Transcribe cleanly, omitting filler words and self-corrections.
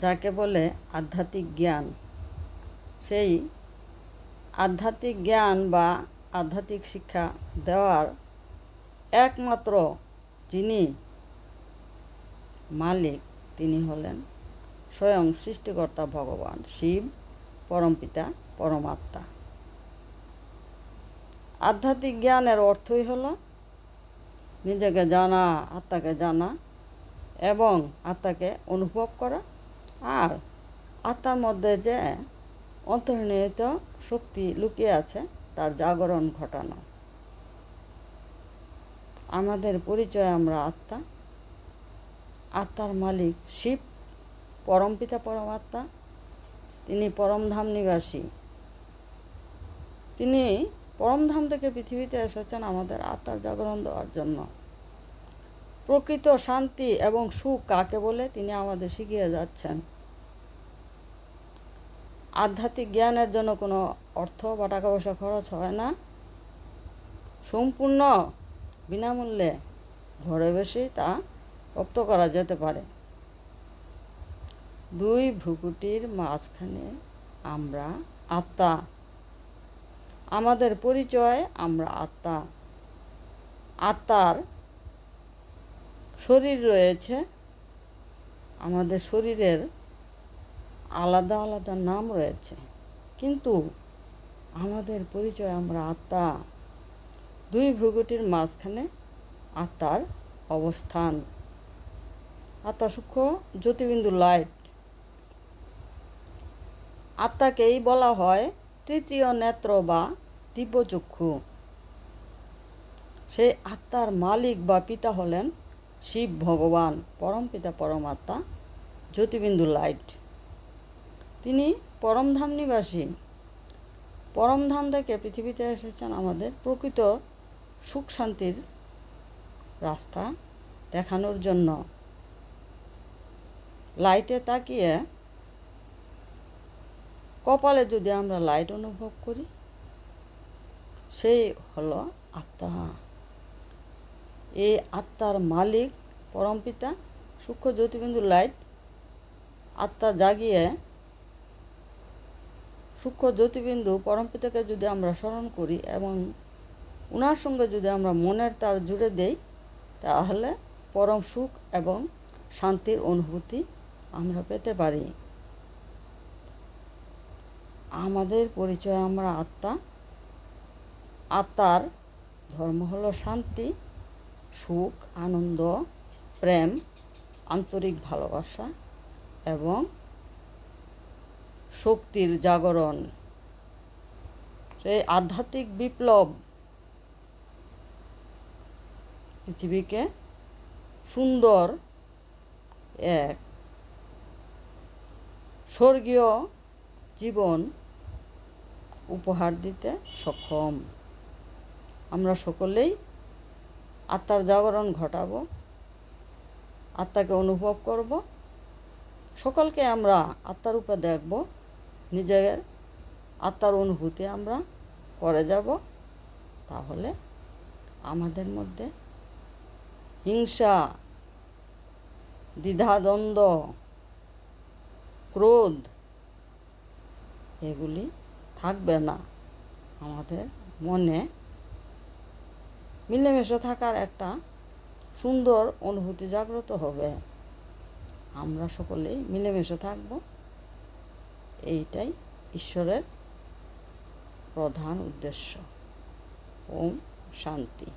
যাকে বলে আধ্যাত্মিক জ্ঞান। সেই আধ্যাত্মিক জ্ঞান বা আধ্যাত্মিক শিক্ষা দেওয়ার একমাত্র যিনি মালিক, তিনি হলেন স্বয়ং সৃষ্টিকর্তা ভগবান শিব, পরমপিতা, পরমাত্মা। আধ্যাত্মিক জ্ঞানের অর্থই হলো নিজেকে জানা, আত্মাকে জানা এবং আত্মাকে অনুভব করা, আর আত্মার মধ্যে যে অন্তর্নিহিত শক্তি লুকিয়ে আছে তার জাগরণ ঘটানো। আমাদের পরিচয় আমরা আত্মা, আত্মার মালিক শিব, পরমপিতা পরমাত্মা। তিনি পরমধাম নিবাসী। তিনি পরমধাম থেকে পৃথিবীতে এসেছেন আমাদের আত্মার জাগরণ দেওয়ার জন্য। প্রকৃত শান্তি এবং সুখ কাকে বলে তিনি আমাদের শিখিয়ে যাচ্ছেন। আধ্যাত্মিক জ্ঞানের জন্য কোনো অর্থ বা টাকা পয়সা খরচ হয় না, সম্পূর্ণ বিনামূল্যে ঘরে বসেই তা প্রাপ্ত করা যেতে পারে। দুই ভ্রুকুটির মাঝখানে আমরা আত্মা। আমাদের পরিচয় আমরা আত্মা। আত্মার শরীর রয়েছে, আমাদের শরীরের আলাদা আলাদা নাম রয়েছে, কিন্তু আমাদের পরিচয় আমরা আত্মা। দুই ভ্রুকুটির মাঝখানে আত্মার অবস্থান। আত্মা সূক্ষ্ম জ্যোতিবিন্দু লাইট। আত্মাকেই বলা হয় তৃতীয় নেত্র বা দিব্যচক্ষু। সেই আত্মার মালিক বা পিতা হলেন শিব ভগবান, পরমপিতা পরমাত্মা, জ্যোতিবিন্দু লাইট। তিনি পরমধাম নিবাসী। পরমধাম থেকে পৃথিবীতে এসেছেন আমাদের প্রকৃত সুখ শান্তির রাস্তা দেখানোর জন্য। লাইটে তাকিয়ে কপালে যদি আমরা লাইট অনুভব করি, সেই হলো আত্মা। এই আত্মার মালিক পরমপিতা, সূক্ষ্ম জ্যোতিবিন্দু লাইট। আত্মা জাগিয়ে সূক্ষ্ম জ্যোতিবিন্দু পরমপিতাকে যদি আমরা স্মরণ করি এবং ওনার সঙ্গে যদি আমরা মনের তার জুড়ে দেই, তাহলে পরম সুখ এবং শান্তির অনুভূতি আমরা পেতে পারি। আমাদের পরিচয় আমরা আত্মা। আত্মার ধর্ম হলো শান্তি, সুখ, আনন্দ, প্রেম, আন্তরিক ভালোবাসা এবং শক্তির জাগরণ। সেই আধ্যাত্মিক বিপ্লব পৃথিবীকে সুন্দর এক স্বর্গীয় জীবন উপহার দিতে সক্ষম। আমরা সকলেই আত্মার জাগরণ ঘটাবো, আত্মাকে অনুভব করব, সকলকে আমরা আত্মারূপে দেখব, নিজের আত্মার অনুভূতি আমরা করে যাব। তাহলে আমাদের মধ্যে হিংসা, দ্বিধাদ্বন্দ্ব, ক্রোধ এগুলি থাকবে না। আমাদের মনে মিলেমিশে থাকার একটা সুন্দর অনুভূতি জাগ্রত হবে। আমরা সকলেই মিলেমিশে থাকব, এইটাই ঈশ্বরের প্রধান উদ্দেশ্য। ওম শান্তি।